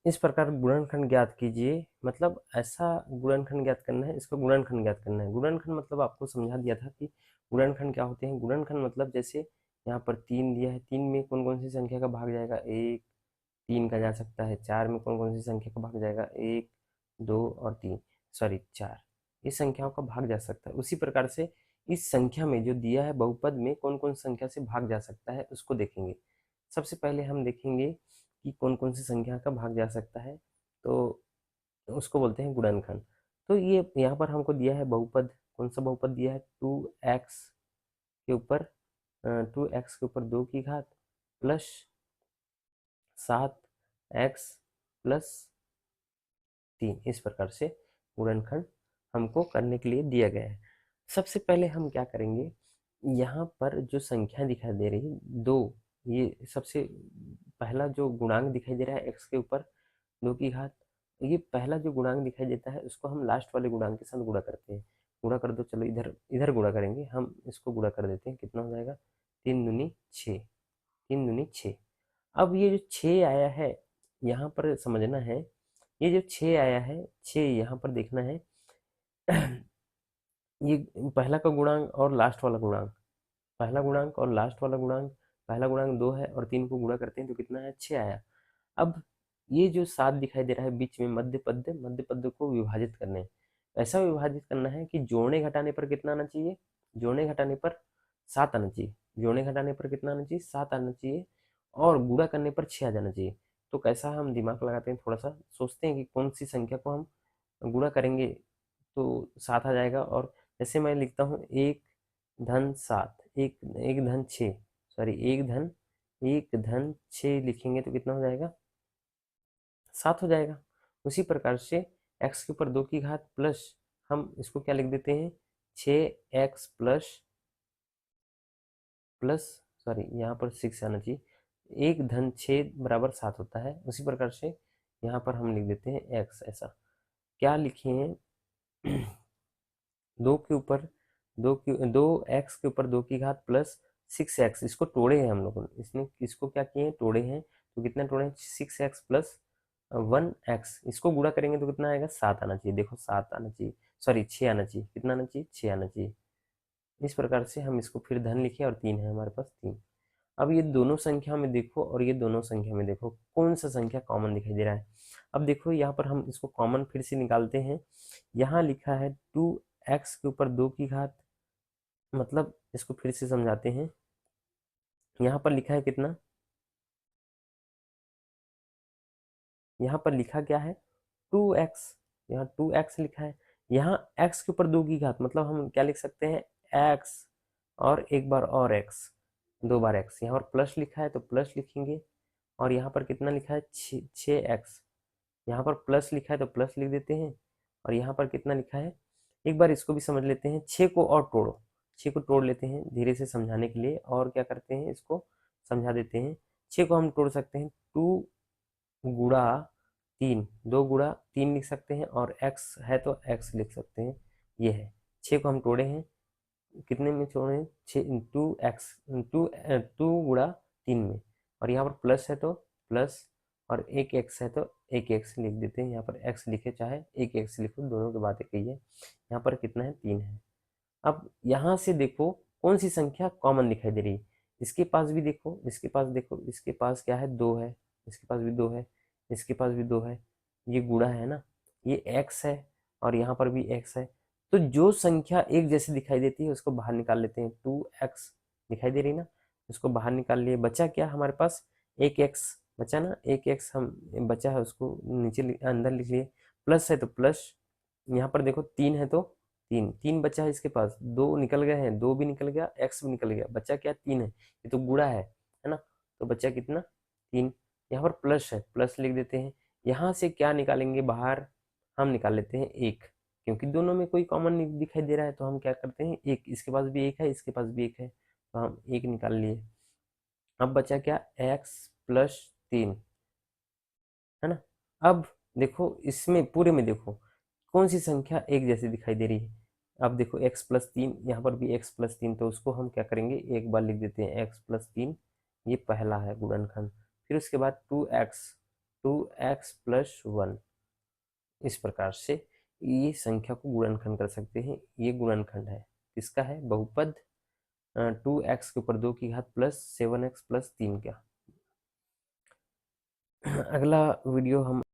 इस प्रकार गुणनखंड ज्ञात कीजिए, मतलब ऐसा गुणनखंड ज्ञात करना है, इसका गुणनखंड ज्ञात करना है। गुणनखंड मतलब आपको समझा दिया था कि गुणनखंड क्या होते हैं। गुणनखंड मतलब जैसे यहाँ पर 3 दिया है, 3 में कौन कौन सी संख्या का भाग जाएगा, 1 3 का जा सकता है। 4 में कौन कौन सी संख्या का भाग जाएगा, 1 2 और 3, सॉरी 4, इस संख्याओं का भाग जा सकता है। उसी प्रकार से इस संख्या में जो दिया है बहुपद में कौन कौन संख्या से भाग जा सकता है उसको देखेंगे। सबसे पहले हम देखेंगे कि कौन कौन सी संख्या का भाग जा सकता है, तो उसको बोलते हैं गुणनखंड। तो ये यहाँ पर हमको दिया है बहुपद, कौन सा बहुपद दिया है, 2x के ऊपर 2x के ऊपर 2 की घात प्लस 7x प्लस 3, इस प्रकार से गुणनखंड हमको करने के लिए दिया गया है। सबसे पहले हम क्या करेंगे, यहाँ पर जो संख्या दिखाई दे रही है 2, ये सबसे पहला जो गुणांक दिखाई दे रहा है x के ऊपर 2 की घात, ये पहला जो गुणांक दिखाई देता है उसको हम लास्ट वाले गुणांक के साथ गुणा करते हैं। गुणा कर दो, चलो इधर इधर गुणा करेंगे, हम इसको गुणा कर देते हैं। कितना हो जाएगा, 3 दूनी 6, 3 दूनी 6। अब ये जो 6 आया है यहाँ पर समझना है, ये जो 6 आया है, 6 यहाँ पर देखना है ये पहला का गुणांक और लास्ट वाला गुणांक, पहला गुणांक और लास्ट वाला गुणांक, पहला गुणांक 2 है और 3 को गुणा करते हैं तो कितना है, 6 आया। अब ये जो 7 दिखाई दे रहा है बीच में मध्य पद को विभाजित करने, ऐसा विभाजित करना है कि जोड़ने घटाने पर कितना आना चाहिए, जोड़ने घटाने पर 7 आना चाहिए, जोड़ने घटाने पर कितना आना चाहिए, 7 आना चाहिए, और गुणा करने पर 6 आ जाना चाहिए। तो कैसा हम दिमाग लगाते हैं, थोड़ा सा सोचते हैं कि कौन सी संख्या को हम गुणा करेंगे तो 7 आ जाएगा। और जैसे मैं लिखता हूँ 1 धन 7, एक एक धन 6, सॉरी 1 धन 6 लिखेंगे तो कितना हो जाएगा, 7 हो जाएगा। उसी प्रकार से x के ऊपर 2 की घात प्लस, हम इसको क्या लिख देते हैं, 6x प्लस प्लस, सॉरी यहाँ पर 6 आना चाहिए, 1 धन 6 बराबर 7 होता है। उसी प्रकार से यहाँ पर हम लिख देते हैं x, ऐसा क्या लिखे हैं 2 के ऊपर 2x के ऊपर 2 की घात प्लस 6x, इसको तोड़े हैं हम लोगों ने, इसने इसको क्या किए हैं, तोड़े हैं। तो कितना तोड़े हैं, 6x प्लस 1x, इसको गुणा करेंगे तो कितना आएगा, 7 आना चाहिए। देखो 7 आना चाहिए, सॉरी 6 आना चाहिए, कितना आना चाहिए, 6 आना चाहिए। इस प्रकार से हम इसको फिर धन लिखे और 3 है हमारे पास, 3। अब ये दोनों संख्या में देखो और ये दोनों संख्या में देखो कौन सा संख्या कॉमन दिखाई दे रहा है। अब देखो यहाँ पर हम इसको कॉमन फिर से निकालते हैं। यहाँ लिखा है 2x के ऊपर 2 की घात, मतलब इसको फिर से समझाते हैं। यहाँ पर लिखा है कितना, यहाँ पर लिखा क्या है, 2x, यहाँ 2x लिखा है। यहाँ x के ऊपर 2 की घात, मतलब हम क्या लिख सकते हैं, x और एक बार और x, 2 बार x। यहाँ पर प्लस लिखा है तो प्लस लिखेंगे, और यहाँ पर कितना लिखा है, 6x, यहाँ पर प्लस लिखा है तो प्लस लिख देते हैं। और यहाँ पर कितना लिखा है, एक बार इसको भी समझ लेते हैं, 6 को और तोड़ो, 6 को तोड़ लेते हैं धीरे से समझाने के लिए, और क्या करते हैं इसको समझा देते हैं। 6 को हम तोड़ सकते हैं, 2 गुणा 3, 2 गुणा 3 लिख सकते हैं, और x है तो x लिख सकते हैं। ये है, 6 को हम तोड़े हैं, कितने में छोड़े हैं, 2x, 2 गुणा 3 में, और यहाँ पर प्लस है तो प्लस, और एक x है तो एक x लिख देते हैं। यहाँ पर x लिखे चाहे एक x लिखो, दोनों की बातें कही है। यहाँ पर कितना है, 3 है। अब यहाँ से देखो कौन सी संख्या कॉमन दिखाई दे रही है, इसके पास भी देखो, इसके पास देखो, इसके पास क्या है, 2 है, इसके पास भी 2 है, इसके पास भी 2 है, ये गुणा है ना, ये x है, और यहाँ पर भी x है। तो जो संख्या एक जैसी दिखाई देती है उसको बाहर निकाल लेते हैं। 2x दिखाई दे रही ना, उसको बाहर निकाल लिए, बचा क्या हमारे पास, एक x बचा ना, एक x हम बचा है उसको नीचे अंदर लिख लिए, प्लस है तो प्लस, यहाँ पर देखो 3 है तो 3, 3 बचा है इसके पास, 2 निकल गए हैं, 2 भी निकल गया, x भी निकल गया, बचा क्या, 3 है, ये तो गुणा है ना, तो बचा कितना, 3। यहाँ पर प्लस है, प्लस लिख देते हैं। यहाँ से क्या निकालेंगे बाहर, हम निकाल लेते हैं 1, क्योंकि दोनों में कोई कॉमन नहीं दिखाई दे रहा है, तो हम क्या करते हैं, एक, इसके पास भी 1 है, इसके पास भी 1 है, तो हम 1 निकाल लिए। अब बचा क्या, x प्लस 3, है ना। अब देखो इसमें पूरे में देखो कौन सी संख्या एक जैसी दिखाई दे रही है। अब देखो x प्लस 3, यहाँ पर भी x प्लस 3, तो उसको हम क्या करेंगे, एक बार लिख देते हैं x प्लस 3, ये पहला है गुणनखंड। फिर उसके बाद 2x, 2x प्लस 1। इस प्रकार से ये संख्या को गुणनखंड कर सकते हैं। ये गुणनखंड है, किसका है? बहुपद 2x के ऊपर 2 की घात प्लस 7x प्लस 3 का। अगला वीडियो हम